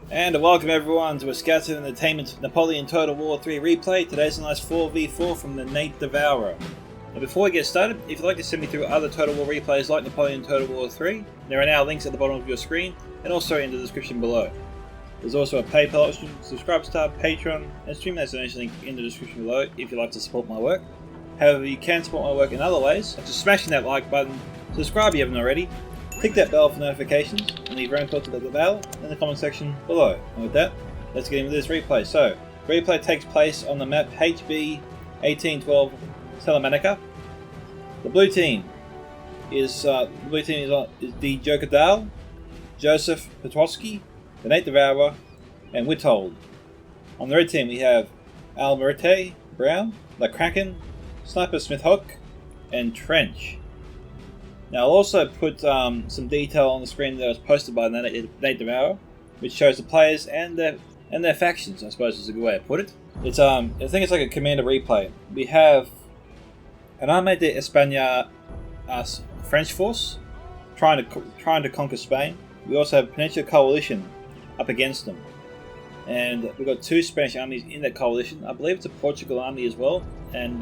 And welcome everyone to a Scouts of Entertainment Napoleon Total War 3 replay. Today's a nice 4v4 from the Devourer. Now before we get started, if you'd like to send me through other Total War replays like Napoleon Total War 3, there are now links at the bottom of your screen and also in the description below. There's also a PayPal option, subscribe tab, Patreon, and stream that donation link in the description below if you'd like to support my work. However, you can support my work in other ways, such as smashing that like button, subscribe if you haven't already, click that bell for notifications, and leave your own thoughts about the battle in the comment section below. And with that, let's get into this replay. So, replay takes place on the map HB 1812 Salamanca. The blue team is the Jokadal, Joseph Petrovsky, the Nate Devourer, and Witold. On the red team we have Almerite Brown, the Kraken, Sniper Smith Hook, and Trench. Now I'll also put some detail on the screen that was posted by Nate Devourer, which shows the players and their factions, I suppose is a good way to put it. It's I think it's like a commander replay. We have an Armée d'Espagne French force trying to conquer Spain. We also have a Peninsula Coalition up against them, and we've got two Spanish armies in that coalition. I believe it's a Portugal army as well, and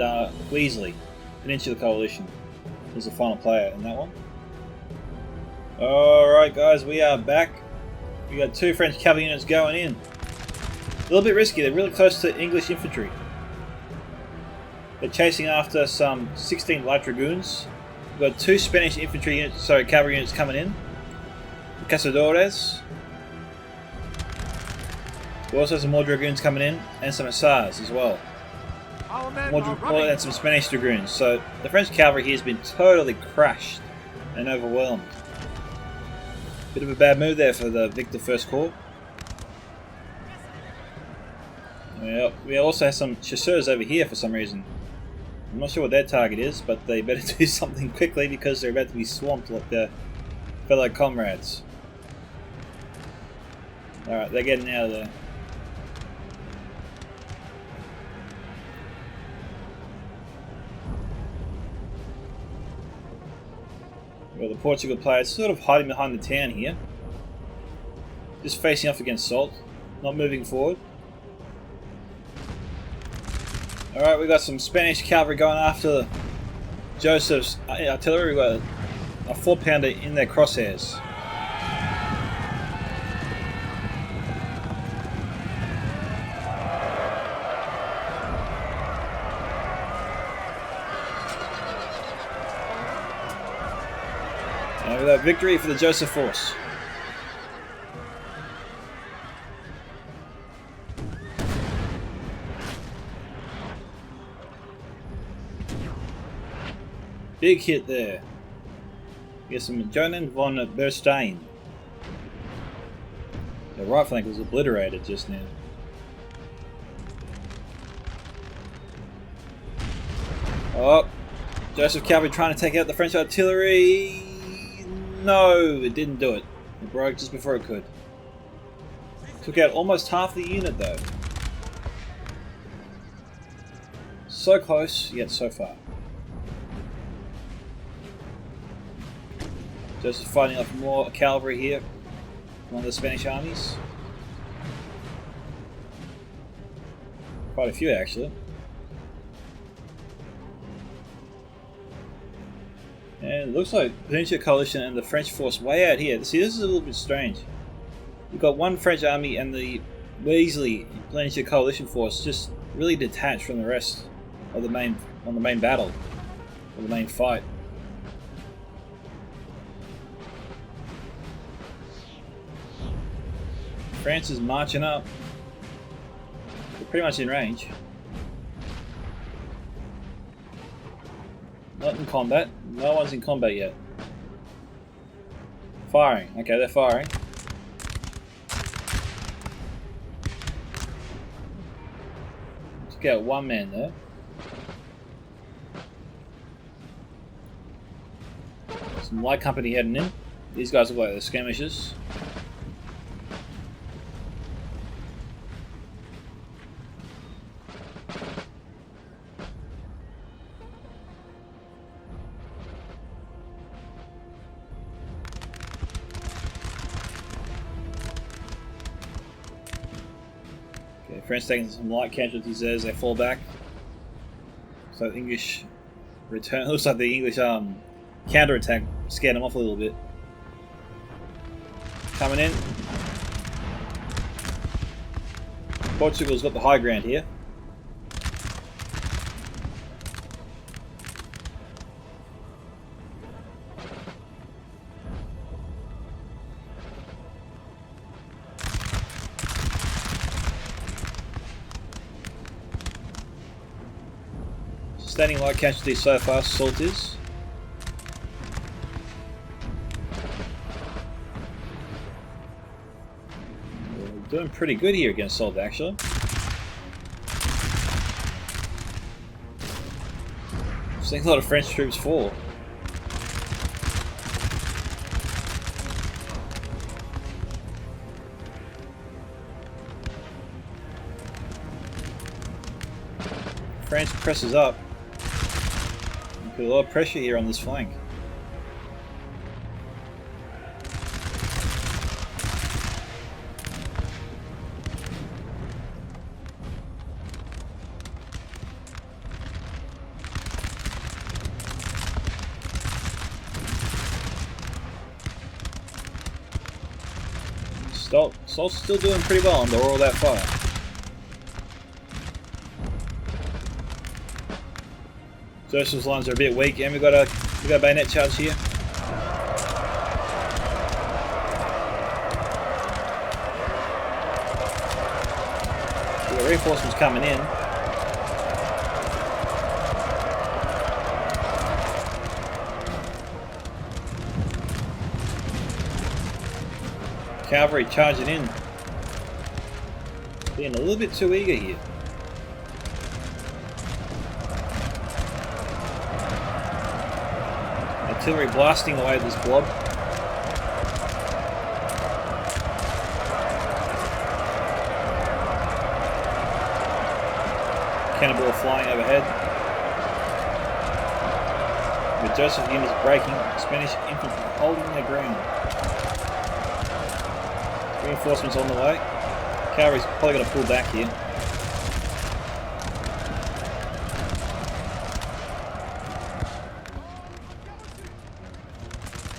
Weasley Peninsula Coalition is the final player in that one. Alright guys, we are back. We got two French cavalry units going in. A little bit risky, they're really close to English infantry. They're chasing after some 16 light dragoons. We've got two Spanish cavalry units coming in. The Cazadores. We also have some more dragoons coming in, and some hussars as well. More than some Spanish dragoons. So the French cavalry here has been totally crushed and overwhelmed. Bit of a bad move there for the Victor First Corps. Well, we also have some chasseurs over here for some reason. I'm not sure what their target is, but they better do something quickly because they're about to be swamped like their fellow comrades. Alright, they're getting out of there. Well, the Portugal players sort of hiding behind the town here. Just facing off against Salt. Not moving forward. Alright, we've got some Spanish cavalry going after Joseph's artillery. We've got a 4-pounder in their crosshairs. And with that victory for the Joseph force. Big hit there. Get some Jonan von Berstein. The right flank was obliterated just now. Oh, Joseph cavalry trying to take out the French artillery. No, it didn't do it. It broke just before it could. Took out almost half the unit though. So close, yet so far. Just fighting off more cavalry here. One of the Spanish armies. Quite a few actually. And it looks like Peninsula Coalition and the French force way out here. See, this is a little bit strange. We've got one French army and the Weasley Peninsula Coalition force just really detached from the rest of the main battle, or the main fight. France is marching up. They're pretty much in range. Not in combat. No one's in combat yet. Firing. Okay, they're firing. Let's get one man there. Some light company heading in. These guys look like they're skirmishers. Okay, French taking some light casualties there as they fall back. So the English return. Looks like the English counter-attack scared them off a little bit. Coming in. Portugal's got the high ground here. Standing light casualties so far, Salt is. We're doing pretty good here against Salt, actually. Seeing a lot of French troops fall. France presses up. Put a lot of pressure here on this flank. Salt's still doing pretty well under all that fire. Joseph's lines are a bit weak, and we got a bayonet charge here. We got reinforcements coming in. Cavalry charging in. Being a little bit too eager here. Artillery blasting away at this blob. Cannonball flying overhead. With Joseph units breaking, Spanish infantry holding their ground. Reinforcements on the way. Cavalry's probably going to pull back here.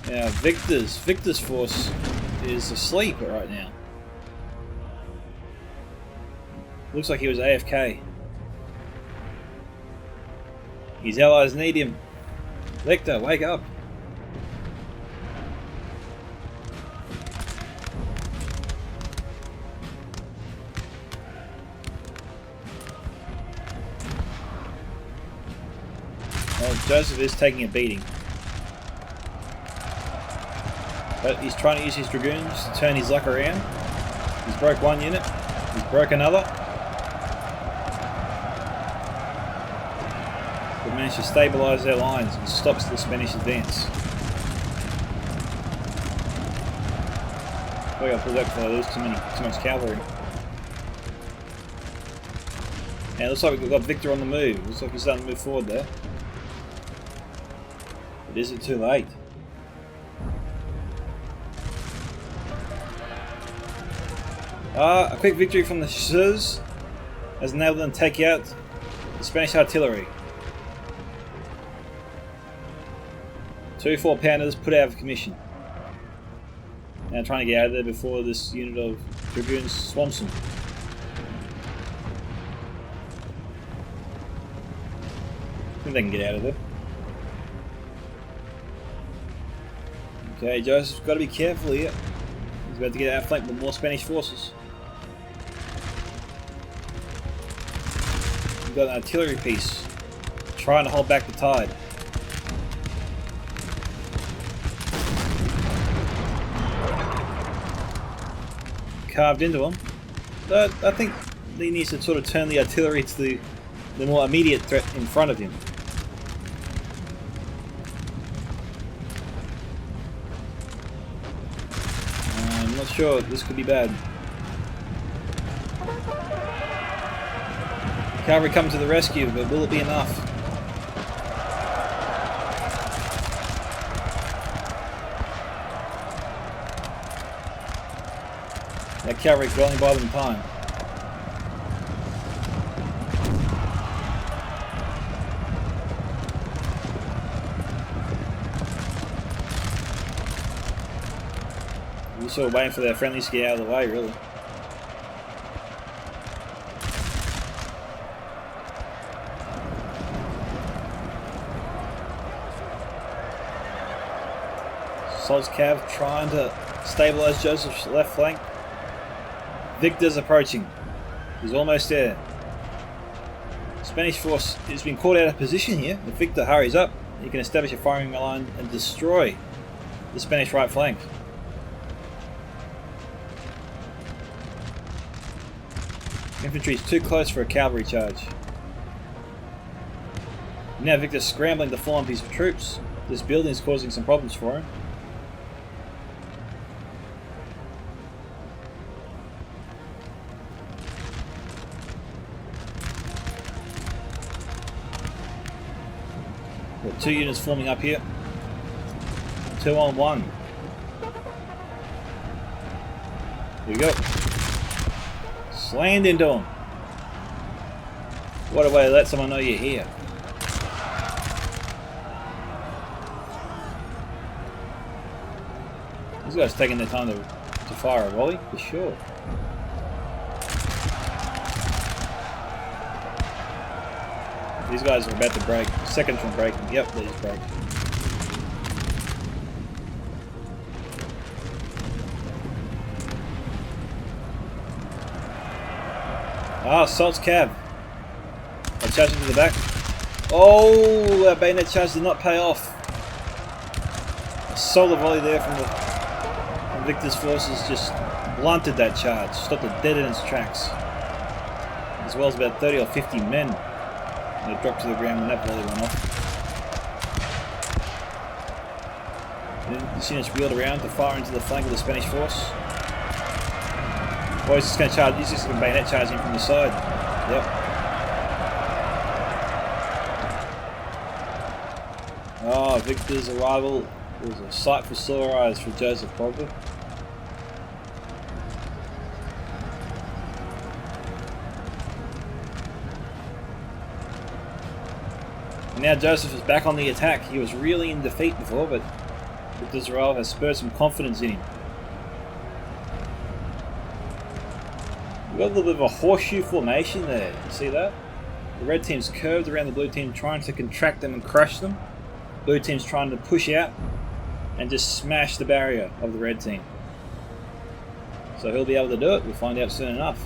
Now Victor's force is asleep right now. Looks like he was AFK. His allies need him. Victor, wake up. Well, Joseph is taking a beating. But he's trying to use his dragoons to turn his luck around. He's broke one unit. He's broke another. But managed to stabilise their lines and stops the Spanish advance. We got to pull back before I lose too much cavalry. And it looks like we've got Victor on the move. Looks like he's starting to move forward there. But is it too late? A quick victory from the chasseurs has enabled them to take out the Spanish artillery. 2 4-pounders put out of commission. Now trying to get out of there before this unit of dragoons swamps them. I think they can get out of there. Okay, Joseph's got to be careful here. He's about to get outflanked with more Spanish forces. We've got an artillery piece trying to hold back the tide. Carved into him. But I think he needs to sort of turn the artillery to the more immediate threat in front of him. I'm not sure, this could be bad. Cavalry comes to the rescue, but will it be enough? That cavalry could only buy them time. We're sort of waiting for their friendlies to get out of the way, really. Sol's Cav trying to stabilize Joseph's left flank. Victor's approaching. He's almost there. Spanish force has been caught out of position here. If Victor hurries up, he can establish a firing line and destroy the Spanish right flank. Infantry is too close for a cavalry charge. Now Victor's scrambling to form a piece of troops. This building is causing some problems for him. Got two units forming up here. 2 on 1. Here we go. Slammed into him. What a way to let someone know you're here. These guys taking their time to fire a volley, for sure. These guys are about to break. Seconds from breaking. Yep, they just break. Ah, Salt's Cav. I charged into the back. Oh, that bayonet charge did not pay off. A solar volley there from Victor's forces just blunted that charge, stopped it dead in its tracks. As well as about 30 or 50 men. They dropped to the ground when that volley went off. This unit's wheeled around to fire into the flank of the Spanish force. Oh, he's just going to charge. He's just going to bayonet charge in from the side. Yep. Oh, Victor's arrival was a sight for sore eyes for Joseph probably. And now Joseph is back on the attack. He was really in defeat before, but Victor's arrival has spurred some confidence in him. We've got a little bit of a horseshoe formation there. You see that? The red team's curved around the blue team, trying to contract them and crush them. Blue team's trying to push out and just smash the barrier of the red team. So he'll be able to do it. We'll find out soon enough.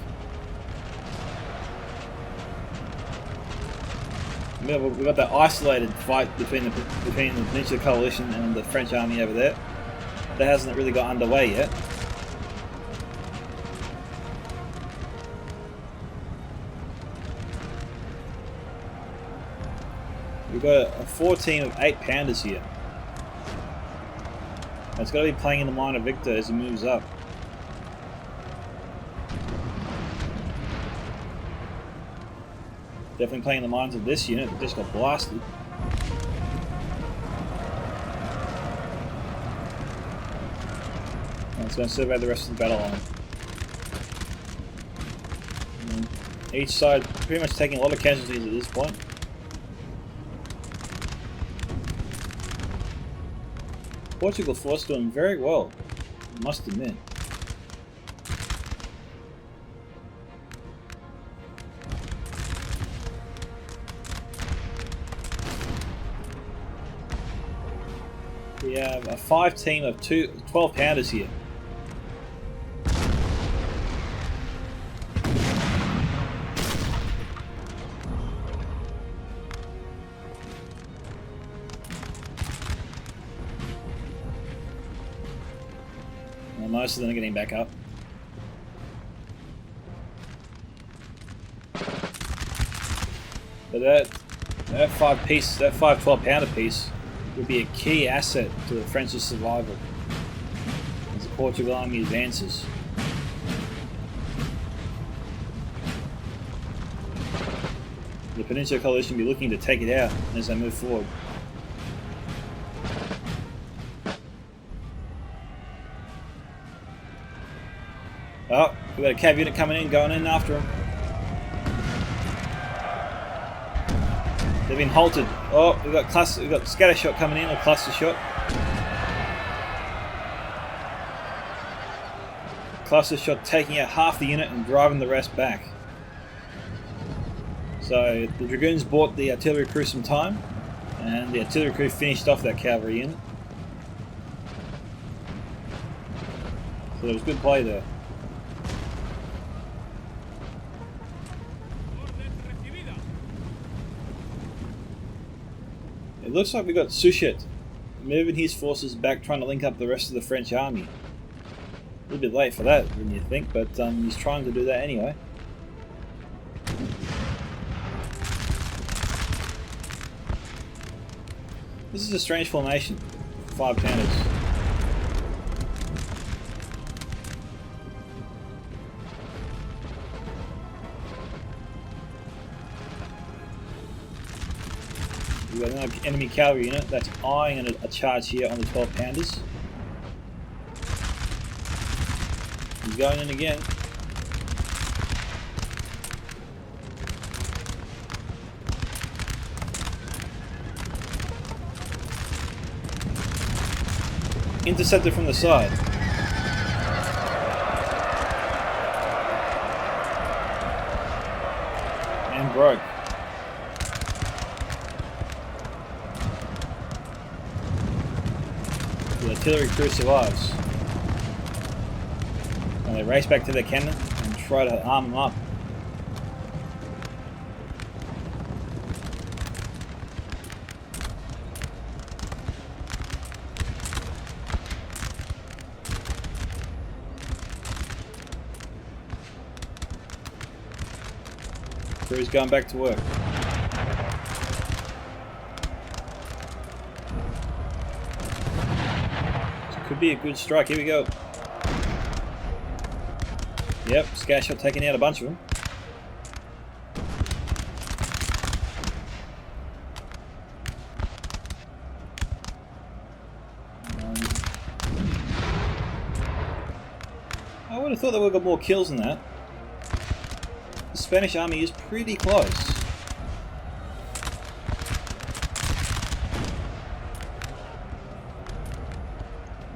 We've got that isolated fight between the Peninsula Coalition and the French army over there. That hasn't really got underway yet. We've got a 4 team of 8 pounders here. It's got to be playing in the mind of Victor as he moves up. Definitely playing in the minds of this unit that just got blasted. And it's going to survey the rest of the battle line. And each side pretty much taking a lot of casualties at this point. Portugal force doing very well, I must admit. We have a 5 team of 12 pounders here. most of them are getting back up. But that 5 12-pounder piece would be a key asset to the French's survival as the Portugal army advances. The Peninsular Coalition will be looking to take it out as they move forward. Oh, we've got a cav unit coming in, going in after them. They've been halted. Oh, we've got scatter shot coming in, or cluster shot. Cluster shot taking out half the unit and driving the rest back. So the Dragoons bought the artillery crew some time, and the artillery crew finished off that cavalry unit. So there was good play there. It looks like we got Suchet moving his forces back, trying to link up the rest of the French army. A little bit late for that, wouldn't you think? But he's trying to do that anyway. This is a strange formation. 5-pounders. We've got another enemy cavalry unit that's eyeing a charge here on the 12-pounders. He's going in again. Intercepted from the side. And broke. The artillery crew survives. And they race back to their cannon and try to arm them up. Crew's going back to work. This could be a good strike. Here we go. Yep, scatter shot taking out a bunch of them. I would have thought they would have got more kills than that. The Spanish army is pretty close.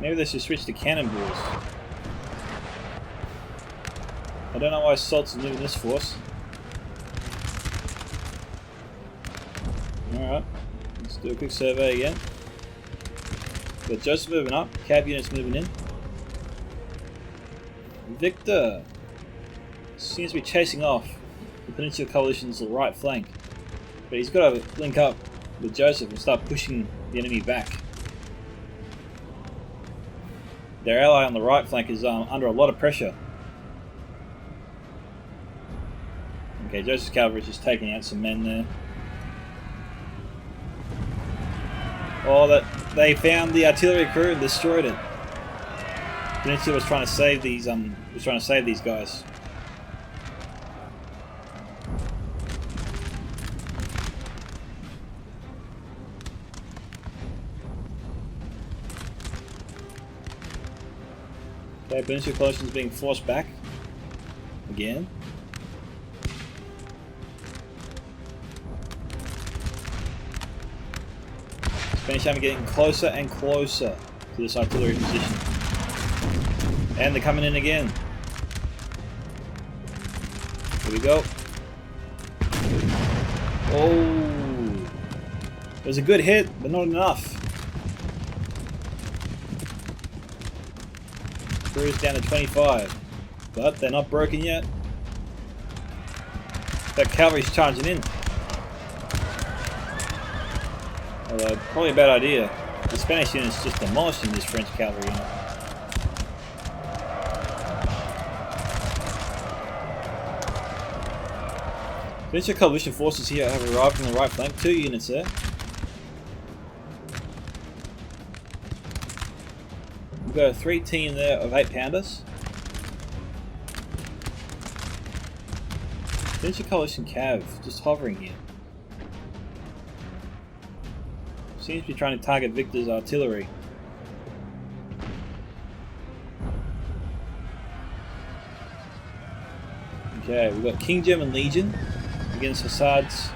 Maybe they should switch to cannonballs. I don't know why Salt's moving this force. Alright, let's do a quick survey again. Got Joseph moving up, cav units moving in. Victor seems to be chasing off the Peninsular Coalition's right flank, but he's got to link up with Joseph and start pushing the enemy back. Their ally on the right flank is under a lot of pressure. Okay, Joseph's cavalry is just taking out some men there. Oh, that they found the artillery crew and destroyed it. Peninsula was trying to save these guys. Okay, Peninsula Coalition is being forced back again. Spanish army getting closer and closer to this artillery position. And they're coming in again. Here we go. Oh! It was a good hit, but not enough. Crew's down to 25. But they're not broken yet. That cavalry's charging in. Although, probably a bad idea. The Spanish unit's just demolishing this French cavalry unit. Venture coalition forces here have arrived on the right flank. 2 units there. We've got a 3 team there of 8-pounders. Venture coalition cav just hovering here. Seems to be trying to target Victor's artillery. Okay, we've got King German Legion against Hassad's.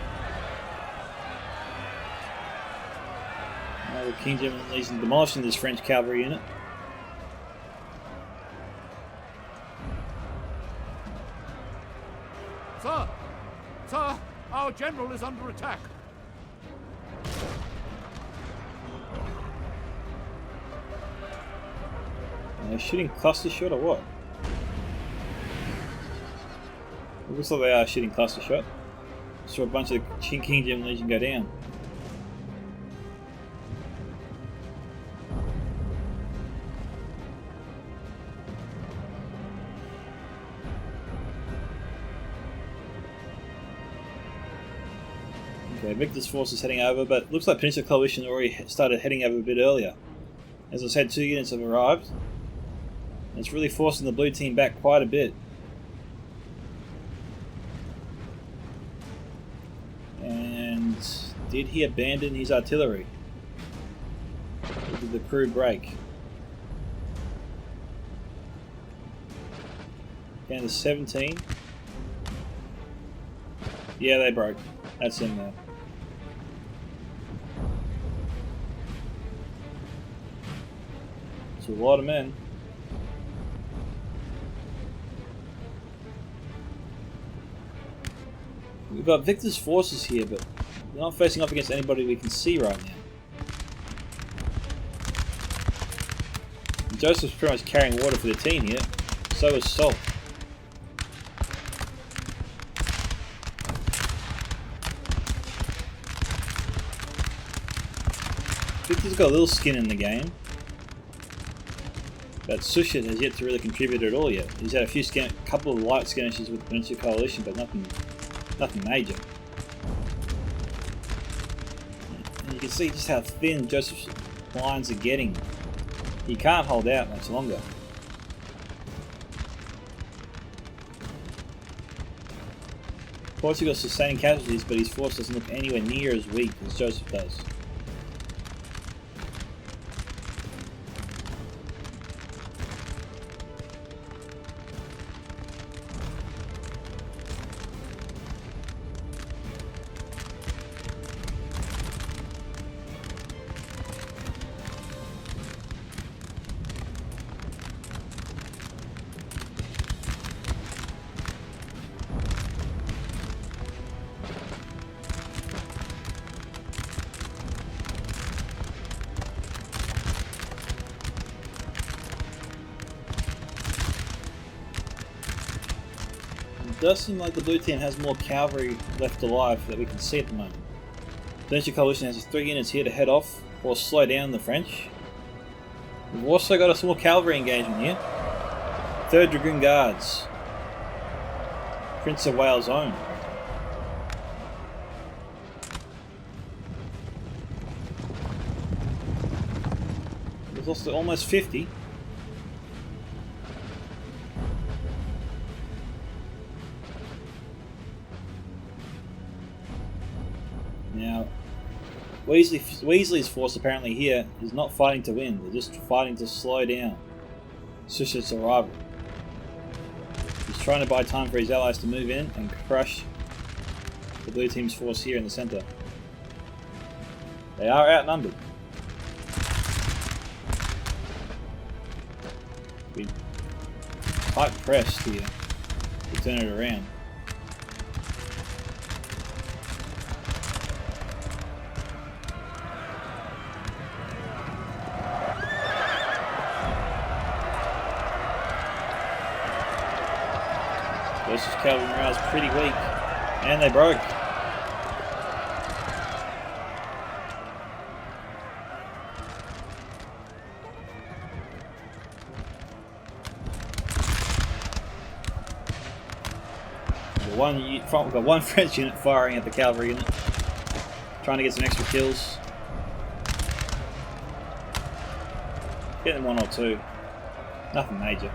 King German Legion demolishing this French cavalry unit. Sir! Sir! Our general is under attack! Are they shooting cluster shot or what? It looks like they are shooting cluster shot. Saw a bunch of the King German Legion go down. Okay, Victor's force is heading over, but looks like Peninsula Coalition already started heading over a bit earlier. As I said, 2 units have arrived. And it's really forcing the blue team back quite a bit. And did he abandon his artillery? Or did the crew break? Down to 17. Yeah, they broke. That's him there. It's a lot of men. We've got Victor's forces here, but they're not facing off against anybody we can see right now. And Joseph's pretty much carrying water for the team here. So is Salt. Victor's got a little skin in the game, but Sushet has yet to really contribute at all yet. He's had a couple of light skirmishes with the Peninsula Coalition, but nothing major. And you can see just how thin Joseph's lines are getting. He can't hold out much longer. Portugal's sustaining casualties, but his force doesn't look anywhere near as weak as Joseph does. It does seem like the blue team has more cavalry left alive that we can see at the moment. The Peninsula Coalition has 3 units here to head off or slow down the French. We've also got a small cavalry engagement here. 3rd Dragoon Guards. Prince of Wales' own. There's also almost 50. Now, Weasley's force apparently here is not fighting to win, they're just fighting to slow down Sushet's arrival. He's trying to buy time for his allies to move in and crush the blue team's force here in the centre. They are outnumbered. We tight pressed here to turn it around. Joseph's cavalry morale is pretty weak, and they broke. We've got one French unit firing at the cavalry unit, trying to get some extra kills. Getting one or two. Nothing major.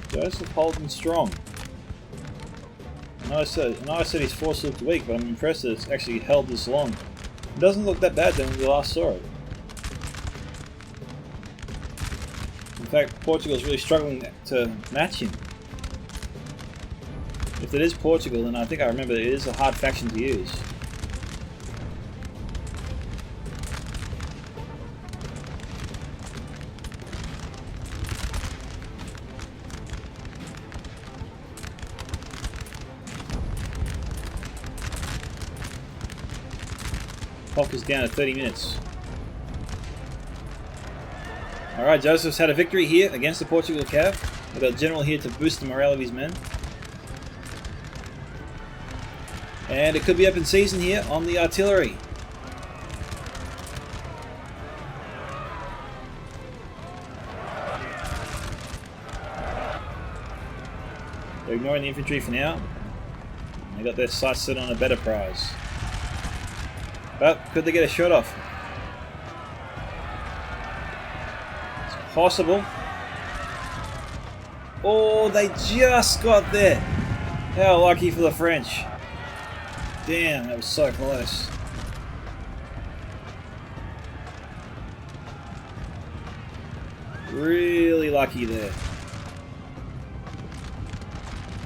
Joseph holding strong. I know I said his force looked weak, but I'm impressed that it's actually held this long. It doesn't look that bad than when we last saw it. In fact, Portugal's really struggling to match him. If it is Portugal, then I think I remember it is a hard faction to use. Clock is down to 30 minutes. Alright, Joseph's had a victory here against the Portugal Cav. We've got a general here to boost the morale of his men. And it could be open season here on the artillery. They're ignoring the infantry for now. They got their sights set on a better prize. But could they get a shot off? It's possible. Oh, they just got there. How lucky for the French. Damn, that was so close. Really lucky there.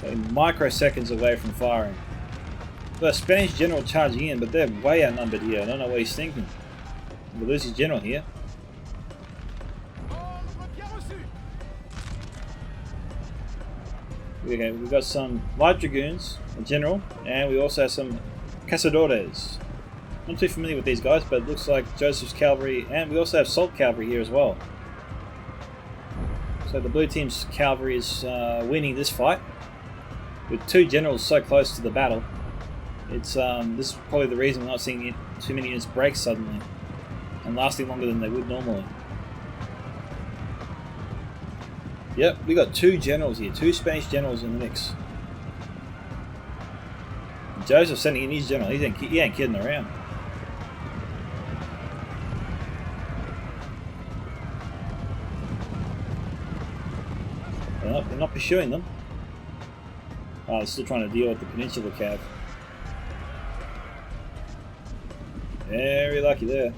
They're microseconds away from firing. Got a Spanish general charging in, but they're way outnumbered here. I don't know what he's thinking. We'll lose his general here. Okay, we've got some light dragoons, a general, and we also have some cazadores. Not too familiar with these guys, but it looks like Joseph's cavalry, and we also have salt cavalry here as well. So the blue team's cavalry is winning this fight, with two generals so close to the battle. It's this is probably the reason we're not seeing too many units break suddenly and lasting longer than they would normally. Yep, we got two generals here, two Spanish generals in the mix. Joseph's sending in his general. He ain't kidding around. They're not pursuing them. Oh, they're still trying to deal with the Peninsula Cav. Very lucky there.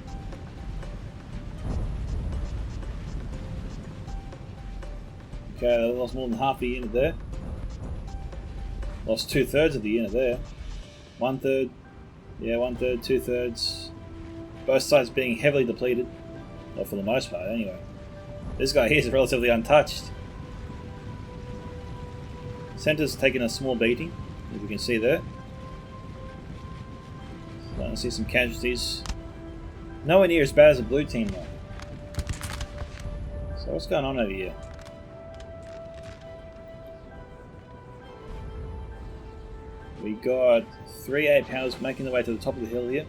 Okay, they lost more than half the unit there. Lost 2/3 of the unit there. 1/3. Yeah, 1/3, 2/3. Both sides being heavily depleted. Well, for the most part, anyway. This guy here is relatively untouched. Centre's taking a small beating, as you can see there. Starting to see some casualties. Nowhere near as bad as the blue team though. So what's going on over here? We got 3 8-pounders making their way to the top of the hill here.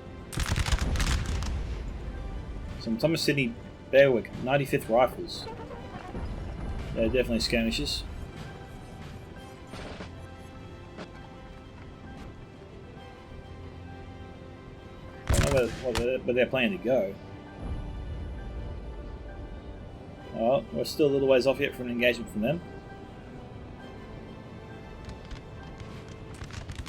Some Thomas Sydney Berwick 95th Rifles. They're definitely skirmishers. Where they're planning to go. Oh, we're still a little ways off yet from an engagement from them.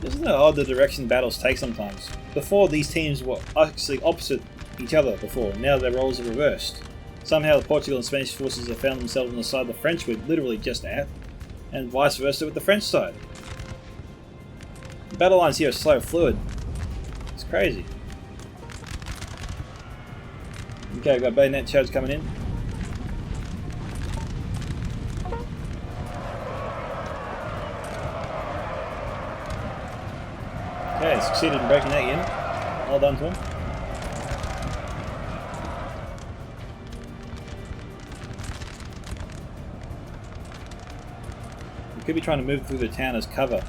Isn't it odd the direction battles take sometimes? Before, these teams were actually opposite each other before. Now their roles are reversed. Somehow the Portugal and Spanish forces have found themselves on the side the French were literally just at, and vice versa with the French side. The battle lines here are so fluid. It's crazy. Okay, we've got bayonet charge coming in. Okay, succeeded in breaking that unit. Well done to him. Could be trying to move through the town as cover.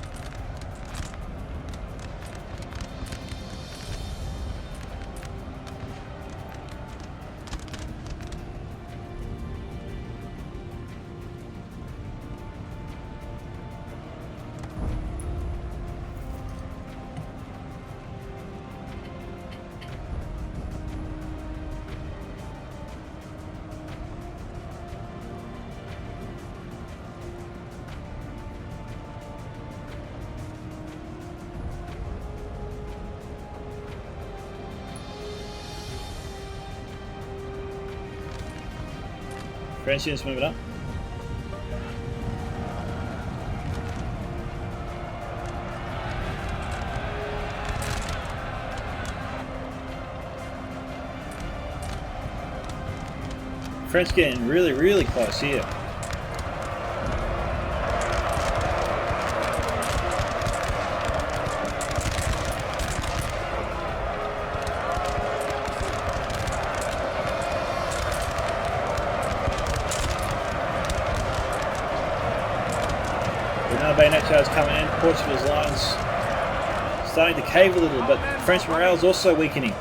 French units moving up. French getting really, really close here. Another bayonet charge coming in. Portugal's lines starting to cave a little, but French morale is also weakening.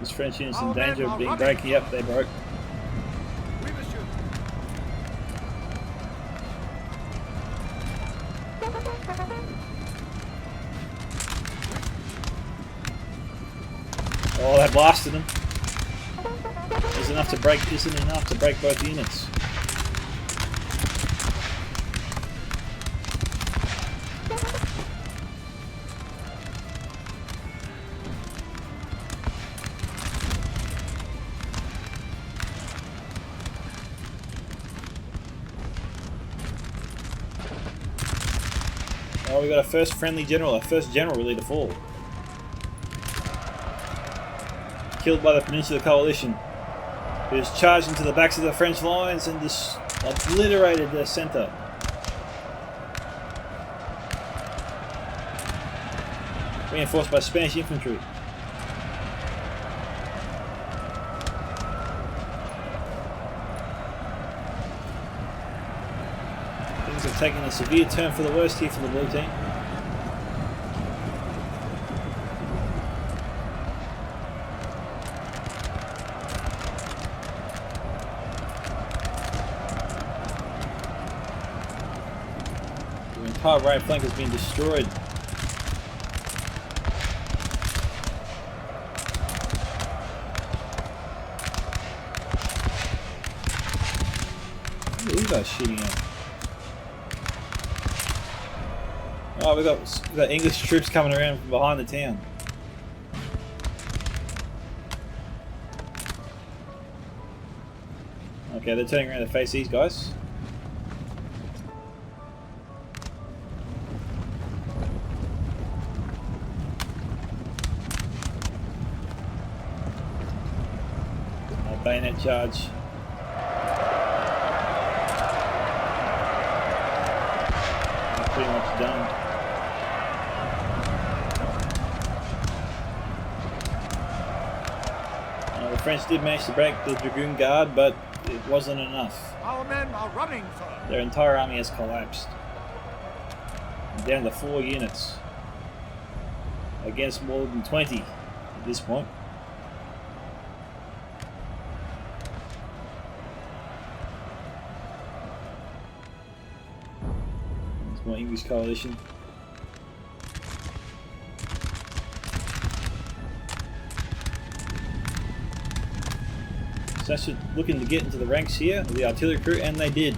This French unit's in danger of being breaking up. They broke. Oh, that blasted them. Isn't enough to break both units. Oh, we got our first friendly general, our first general really to fall. Killed by the Peninsular Coalition, who's charged into the backs of the French lines and just obliterated their centre. Reinforced by Spanish infantry. Things have taken a severe turn for the worst here for the blue team. The entire right flank has been destroyed. What are these guys shooting at? Oh, we got English troops coming around from behind the town. Okay, they're turning around to face these guys. Bayonet charge. They're pretty much done. The French did manage to break the Dragoon Guard, but it wasn't enough. Our men are running, sir. Their entire army has collapsed. Down to 4 units. Against more than 20 at this point. There's more English coalition. So that's looking to get into the ranks here of the artillery crew, and they did.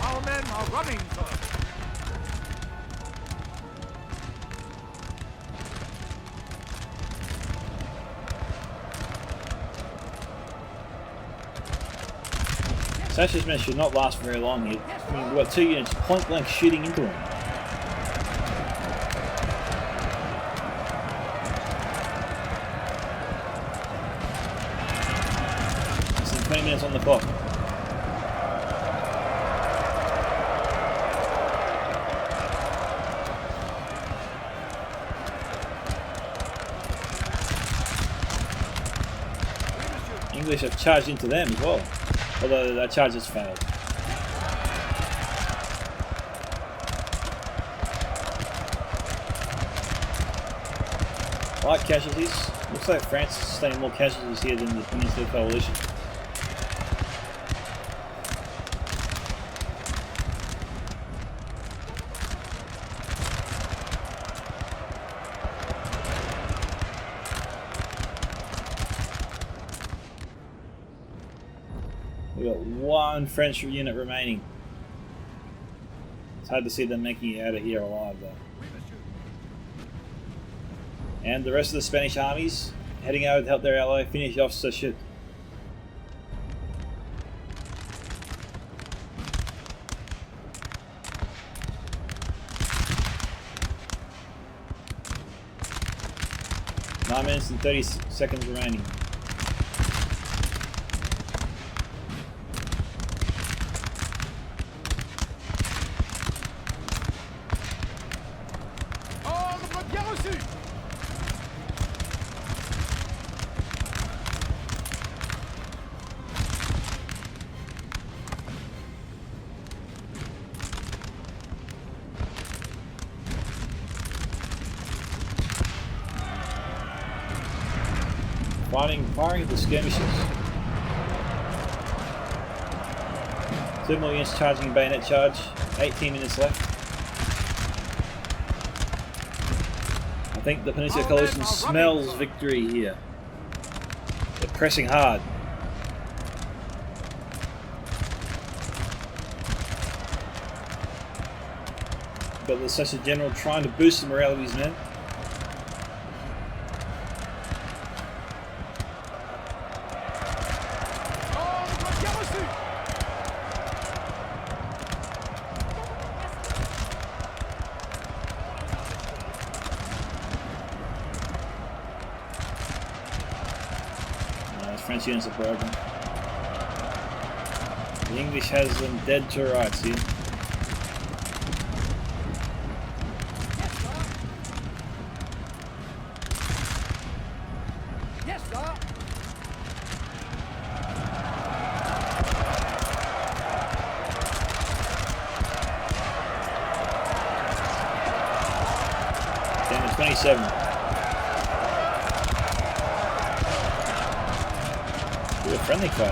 Our men coming, sir. Sasha's men should not last very long here. I mean, we've got 2 units point blank shooting into him. Less than 20 minutes on the clock. English have charged into them as well. Although that charge has failed. Light casualties. Looks like France is sustaining more casualties here than the Peninsula Coalition. We've got 1 French unit remaining. It's hard to see them making it out of here alive though. And the rest of the Spanish armies heading over to help their ally finish off the shit. Nine minutes and 30 seconds remaining. Firing at the skirmishers. 2 more units charging bayonet charge. 18 minutes left. I think the Peninsula Coalition smells victory here. They're pressing hard. But there's such a general trying to boost the morale of his men. French units are broken. The English has them dead to rights here. Yes, sir. Down to 27. A friendly fire.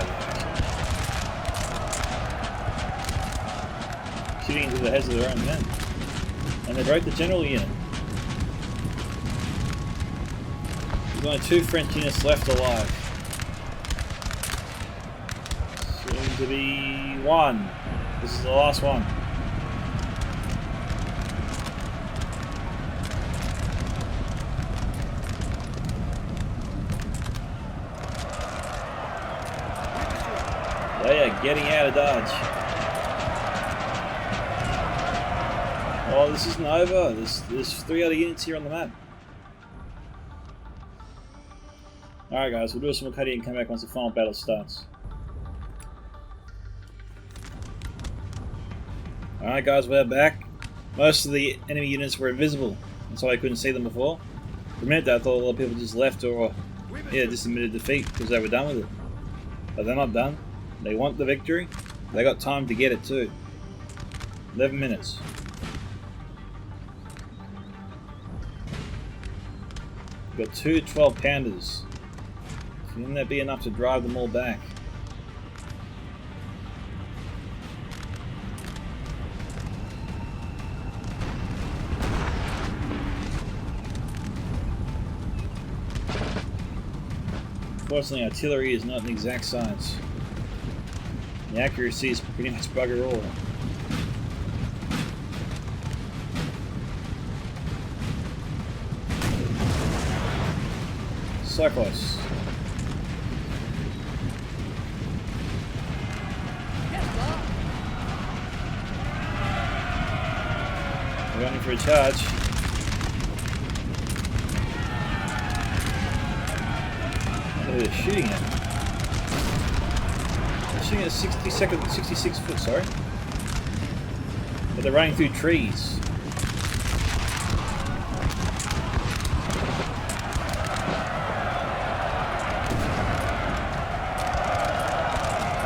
Shooting into the heads of their own men. And they broke the general unit. There's only 2 French units left alive. Soon to be 1. This is the last one. They are getting out of dodge. Oh, this isn't over. There's 3 other units here on the map. Alright guys, we'll do some more cutting and come back once the final battle starts. Alright guys, we're back. Most of the enemy units were invisible. That's why I couldn't see them before. For a minute I thought a lot of people just left or just admitted defeat because they were done with it. But they're not done. They want the victory. They got time to get it too. 11 minutes. We've got 2 12-pounders. Shouldn't that be enough to drive them all back? Unfortunately, artillery is not an exact science. The accuracy is pretty much bugger all. So close. We're going for a charge. They're shooting at. They're shooting at 66 foot, sorry. But they're running through trees.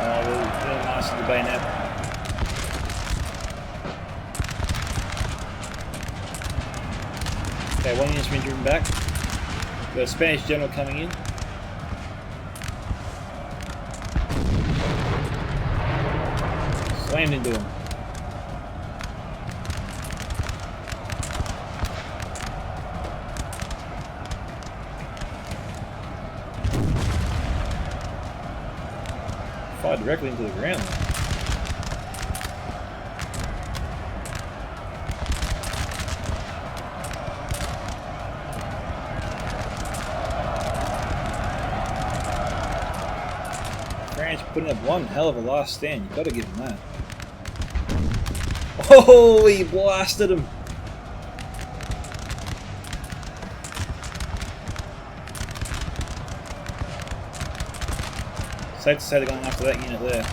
Oh, they're nice with the bayonet. Okay, one unit's been driven back. Got a Spanish general coming in. Slammed into him. Fired directly into the ground. France putting up one hell of a last stand. You've got to give him that. Oh, he blasted him. Safe to say they're going after that unit there.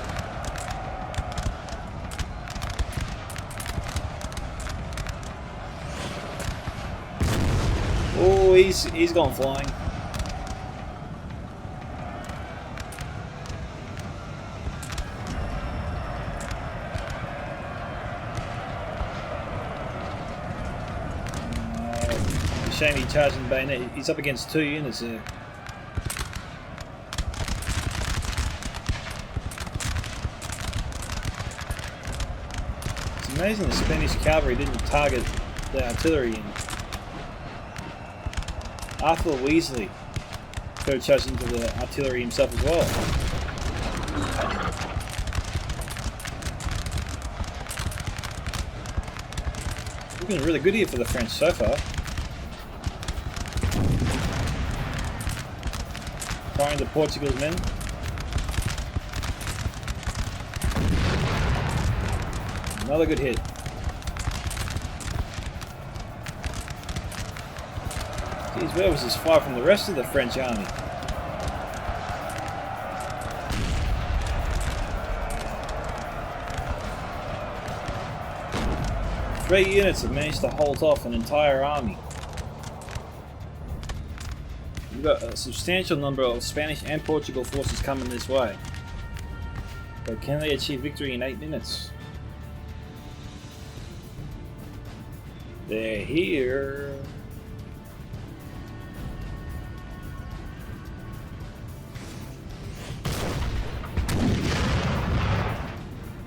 Oh, he's gone flying. Shame he charged in bayonet. He's up against two units there. It's amazing the Spanish cavalry didn't target the artillery unit. Arthur Weasley could have charged into the artillery himself as well. Looking really good here for the French so far. Firing to Portugal's men. Another good hit. Geez, where was this fire from the rest of the French army? Three units have managed to hold off an entire army. We've got a substantial number of Spanish and Portugal forces coming this way. But can they achieve victory in 8 minutes? They're here.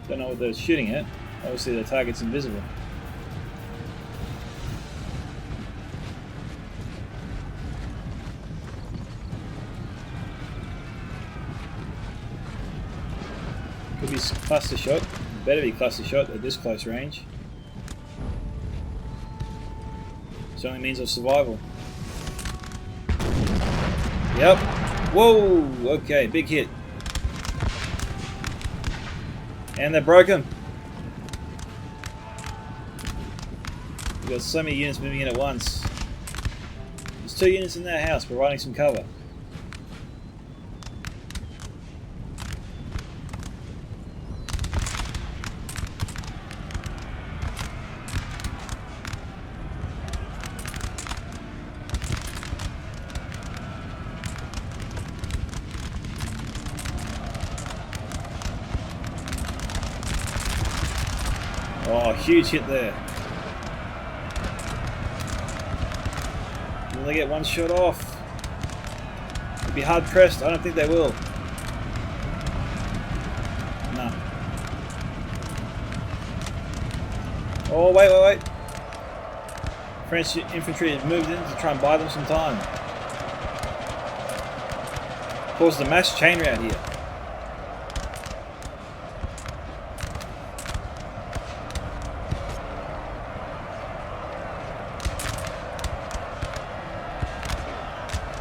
Don't know what they're shooting at. Obviously the target's invisible. Could be cluster shot. Better be cluster shot at this close range. It's the only means of survival. Yep. Whoa! Okay, big hit. And they're broken. We've got so many units moving in at once. There's 2 units in that house providing some cover. Oh, huge hit there. Will they get one shot off? They'll be hard pressed. I don't think they will. No. Oh, wait. French infantry has moved in to try and buy them some time. Caused a mass chain rout here.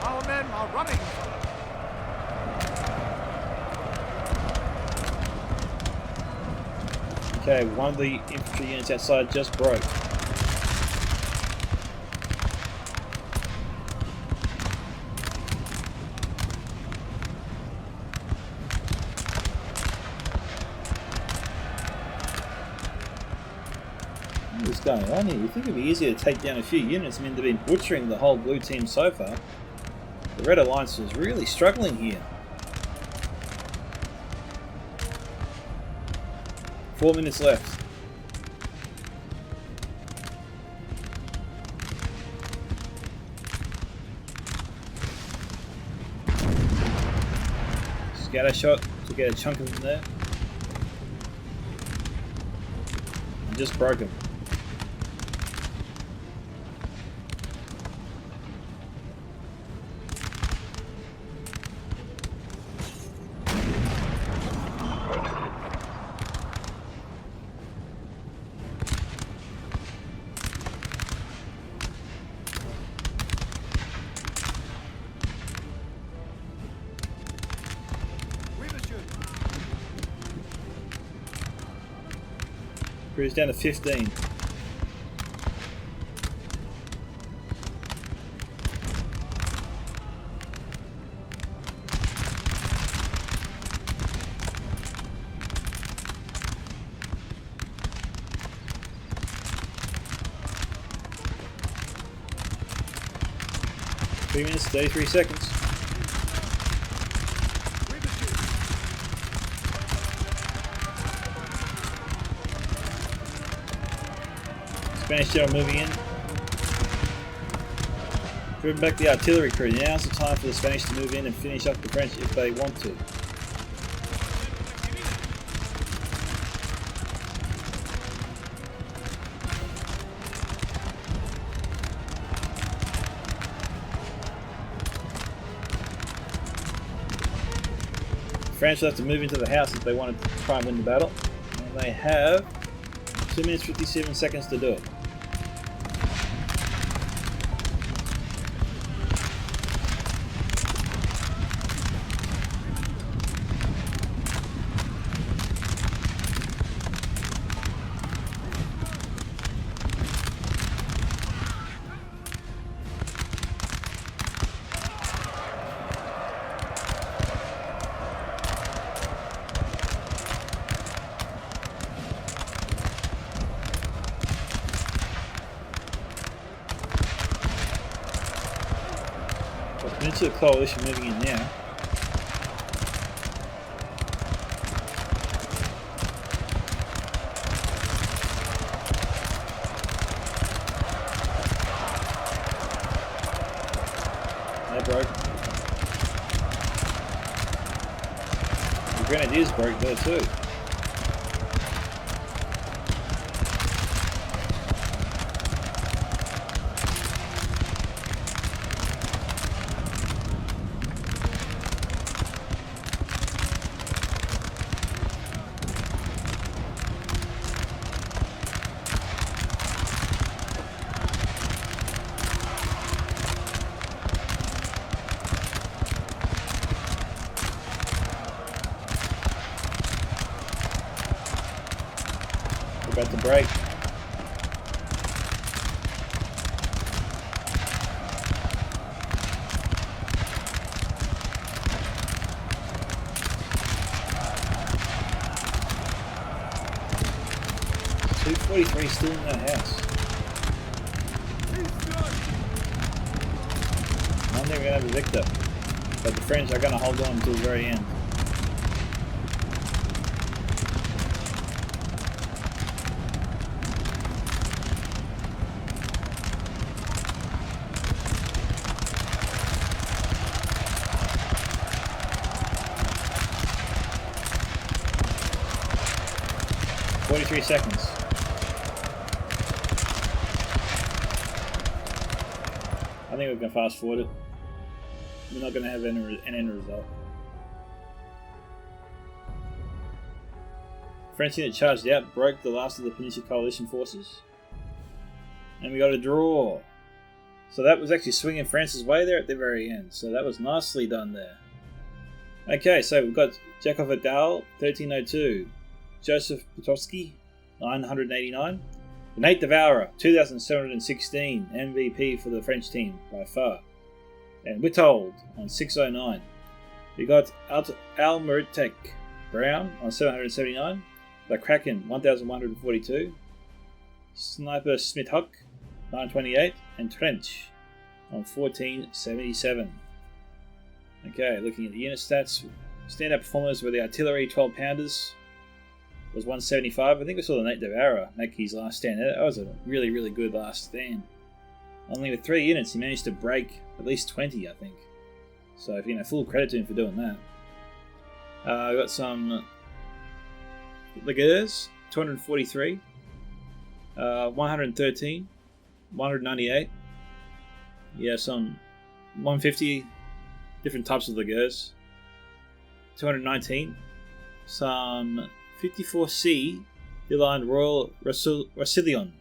Our men them are running. Okay, one of the infantry units outside just broke. What's going on here? You think it'd be easier to take down a few units? I mean, they've been butchering the whole blue team so far. The Red Alliance is really struggling here. 4 minutes left. Scatter shot to get a chunk of them there. And just broke him. Crew's down to 15. Three minutes, 33 seconds. Spanish general moving in. Driven back the artillery crew. Now's the time for the Spanish to move in and finish up the French if they want to. The French will have to move into the house if they want to try and win the battle. And they have 2 minutes 57 seconds to do it. Into the coalition moving in now. They broke. The Grenadiers broke there too. About to break. .243 still in that house. I don't think we're gonna have a victor, but the French are gonna hold on until the very end. .43 seconds. I think we can fast forward it. We're not going to have an end result. French unit charged out, broke the last of the Peninsula Coalition forces. And we got a draw. So that was actually swinging France's way there at the very end. So that was nicely done there. Okay, so we've got Jakov Adal, 1302. Joseph Petrovsky, 989. The Nate Devourer, 2716. MVP for the French team by far. And Witold on 609. We got Almeritek Brown on 779. The Kraken, 1142. Sniper Smith-Huck, 928. And Trench on 1477. Okay, looking at the unit stats. Standout performers were the artillery 12 pounders, was 175. I think we saw the Nate Devourer make his last stand. That was a really, really good last stand. Only with 3 units, he managed to break at least 20, I think. So, full credit to him for doing that. I got some Ligures, 243, 113, 198. Yeah, some 150 different types of Ligures. 219. Some 54C aligned Royal Roussillon.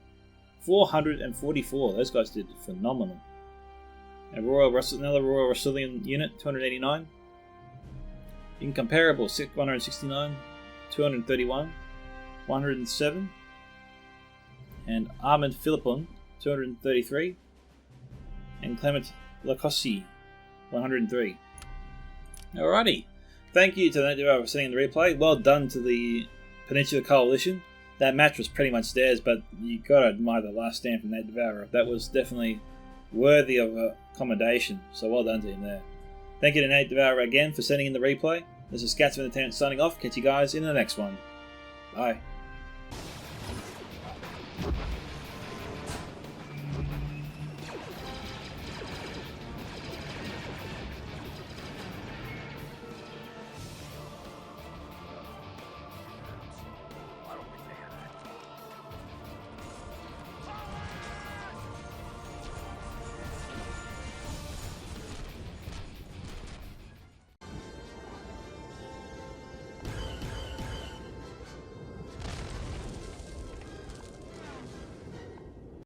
444. Those guys did phenomenal. And another Royal Roussillon unit, 289. Incomparable, 169. 231. 107. And Armand Philippon, 233. And Clement Lacosse, 103. Alrighty. Thank you to the Nate Devourer for sending the replay. Well done to the Peninsular Coalition. That match was pretty much theirs, but you gotta admire the last stand from Nate Devourer. That was definitely worthy of accommodation, so well done to him there. Thank you to Nate Devourer again for sending in the replay. This is Scats of Entertainment signing off. Catch you guys in the next one. Bye.